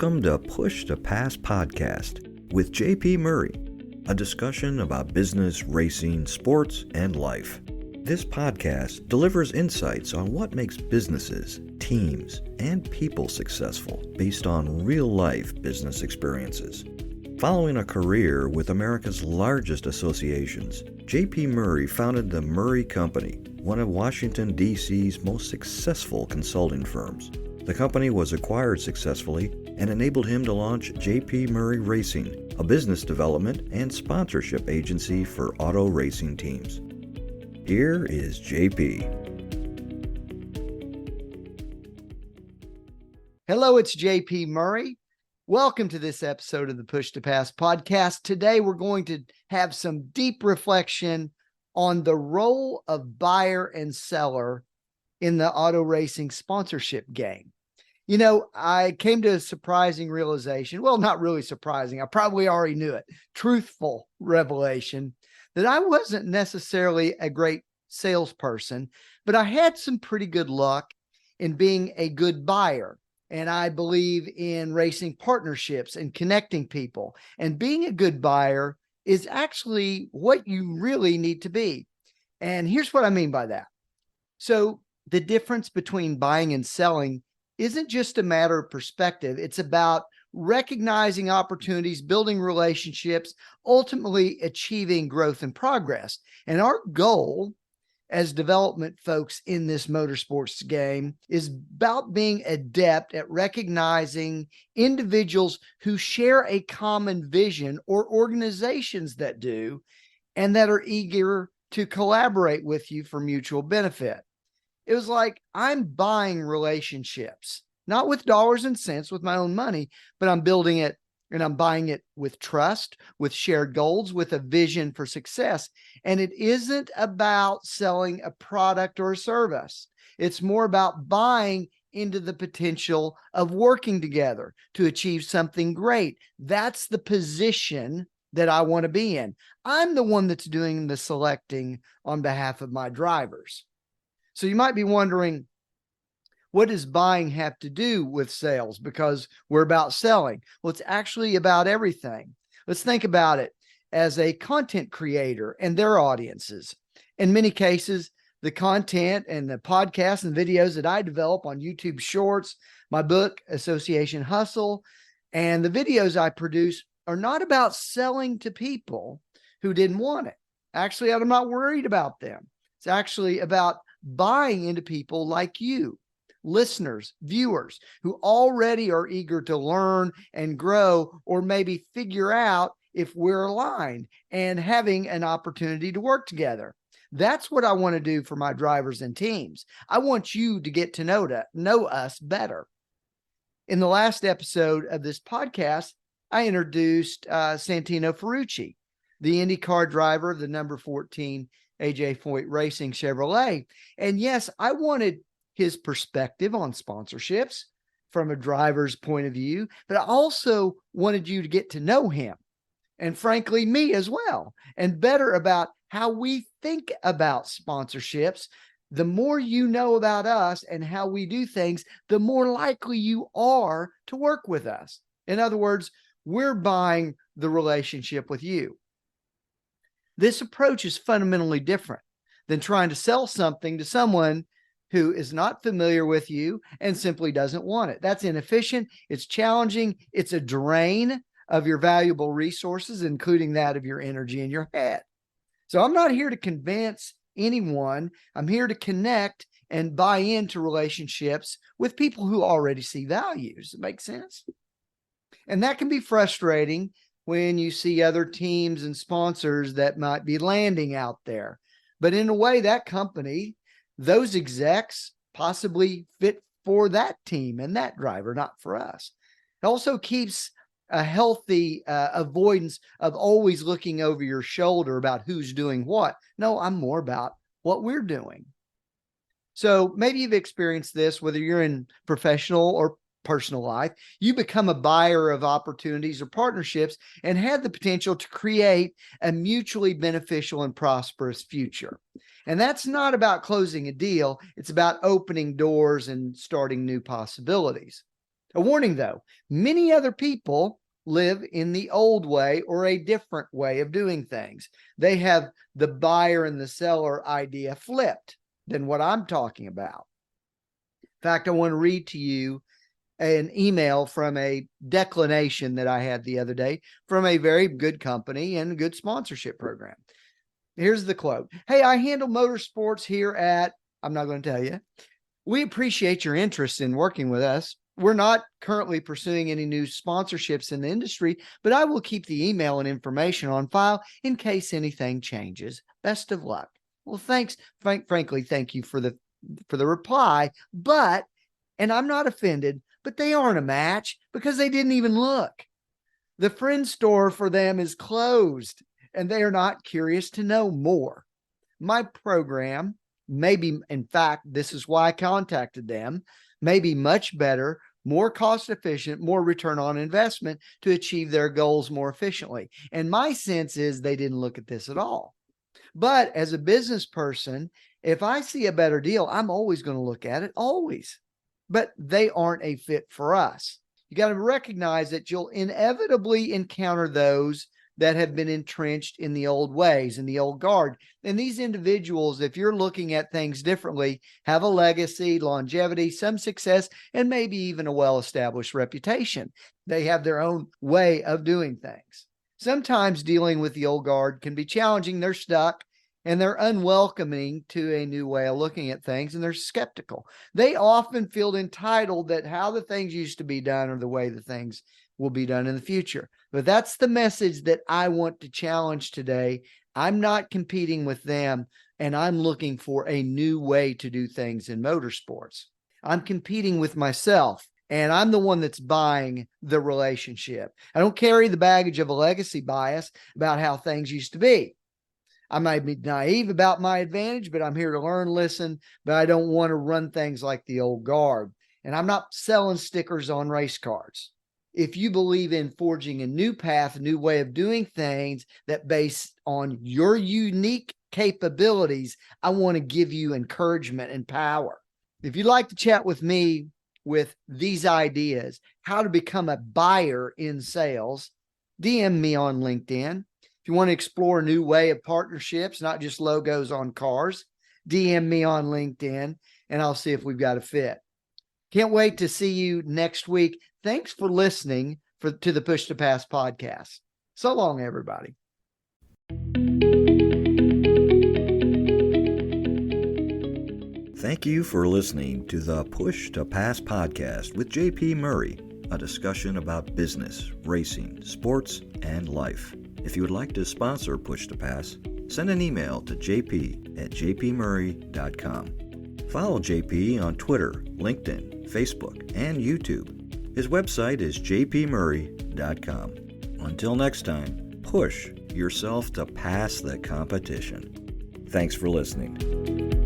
Welcome to Push to Pass podcast with JP Murray, a discussion about business, racing, sports, and life. This podcast delivers insights on what makes businesses, teams, and people successful based on real-life business experiences. Following a career with America's largest associations, JP Murray founded the Murray Company, one of Washington, D.C.'s most successful consulting firms. The company was acquired successfully and enabled him to launch JP Murray Racing, a business development and sponsorship agency for auto racing teams. Here is JP. Hello, it's JP Murray. Welcome to this episode of the Push to Pass podcast. Today, we're going to have some deep reflection on the role of buyer and seller in the auto racing sponsorship game. You know, I came to a surprising realization. Well, not really surprising. I probably already knew it. Truthful revelation that I wasn't necessarily a great salesperson, but I had some pretty good luck in being a good buyer. And I believe in racing partnerships and connecting people. And being a good buyer is actually what you really need to be. And here's what I mean by that. So the difference between buying and selling isn't just a matter of perspective. It's about recognizing opportunities, building relationships, ultimately achieving growth and progress. And our goal as development folks in this motorsports game is about being adept at recognizing individuals who share a common vision or organizations that do, and that are eager to collaborate with you for mutual benefit. It was like I'm buying relationships, not with dollars and cents, with my own money, but I'm building it and I'm buying it with trust, with shared goals, with a vision for success. And it isn't about selling a product or a service. It's more about buying into the potential of working together to achieve something great. That's the position that I want to be in. I'm the one that's doing the selecting on behalf of my drivers. So you might be wondering, what does buying have to do with sales? Because we're about selling. Well, it's actually about everything. Let's think about it as a content creator and their audiences. In many cases, the content and the podcasts and videos that I develop on YouTube Shorts, my book, Association Hustle, and the videos I produce are not about selling to people who didn't want it. Actually, I'm not worried about them. It's actually about buying into people like you, listeners, viewers, who already are eager to learn and grow, or maybe figure out if we're aligned and having an opportunity to work together. That's what I want to do for my drivers and teams. I want you to get to know us better. In the last episode of this podcast, I introduced Santino Ferrucci, the IndyCar driver of the number 14 AJ Foyt Racing Chevrolet. And yes, I wanted his perspective on sponsorships from a driver's point of view, but I also wanted you to get to know him, and frankly, me as well, and better about how we think about sponsorships. The more you know about us and how we do things, the more likely you are to work with us. In other words, we're buying the relationship with you. This approach is fundamentally different than trying to sell something to someone who is not familiar with you and simply doesn't want it. That's inefficient. It's challenging. It's a drain of your valuable resources, including that of your energy and your head. So I'm not here to convince anyone. I'm here to connect and buy into relationships with people who already see value. Does it make sense? And that can be frustrating when you see other teams and sponsors that might be landing out there. But in a way, that company, those execs possibly fit for that team and that driver, not for us. It also keeps a healthy avoidance of always looking over your shoulder about who's doing what. No, I'm more about what we're doing. So maybe you've experienced this, whether you're in professional or personal life. You become a buyer of opportunities or partnerships and had the potential to create a mutually beneficial and prosperous future. And that's not about closing a deal. It's about opening doors and starting new possibilities. A warning though, many other people live in the old way or a different way of doing things. They have the buyer and the seller idea flipped than what I'm talking about. In fact, I want to read to you an email from a declination that I had the other day from a very good company and good sponsorship program. Here's the quote. Hey, I handle motorsports here at, I'm not going to tell you. We appreciate your interest in working with us. We're not currently pursuing any new sponsorships in the industry, but I will keep the email and information on file in case anything changes. Best of luck. Well, thanks. Frankly, thank you for the reply, but, and I'm not offended, but they aren't a match because they didn't even look. The friend store for them is closed and they are not curious to know more. My program, maybe, in fact, this is why I contacted them, may be much better, more cost efficient, more return on investment to achieve their goals more efficiently. And my sense is they didn't look at this at all. But as a business person, if I see a better deal, I'm always going to look at it, always. But they aren't a fit for us. You got to recognize that you'll inevitably encounter those that have been entrenched in the old ways, in the old guard. And these individuals, if you're looking at things differently, have a legacy, longevity, some success, and maybe even a well-established reputation. They have their own way of doing things. Sometimes dealing with the old guard can be challenging. They're stuck and they're unwelcoming to a new way of looking at things, and they're skeptical. They often feel entitled that how the things used to be done or the way the things will be done in the future. But that's the message that I want to challenge today. I'm not competing with them, and I'm looking for a new way to do things in motorsports. I'm competing with myself, and I'm the one that's buying the relationship. I don't carry the baggage of a legacy bias about how things used to be. I might be naive about my advantage, but I'm here to learn, listen, but I don't want to run things like the old guard. And I'm not selling stickers on race cars. If you believe in forging a new path, a new way of doing things that based on your unique capabilities, I want to give you encouragement and power. If you'd like to chat with me with these ideas, how to become a buyer in sales, DM me on LinkedIn. If you want to explore a new way of partnerships, not just logos on cars, DM me on LinkedIn and I'll see if we've got a fit. Can't wait to see you next week. Thanks for listening to the Push to Pass podcast. So long, everybody. Thank you for listening to the Push to Pass podcast with JP Murray, a discussion about business, racing, sports, and life. If you would like to sponsor Push to Pass, send an email to jp@jpmurray.com. Follow JP on Twitter, LinkedIn, Facebook, and YouTube. His website is jpmurray.com. Until next time, push yourself to pass the competition. Thanks for listening.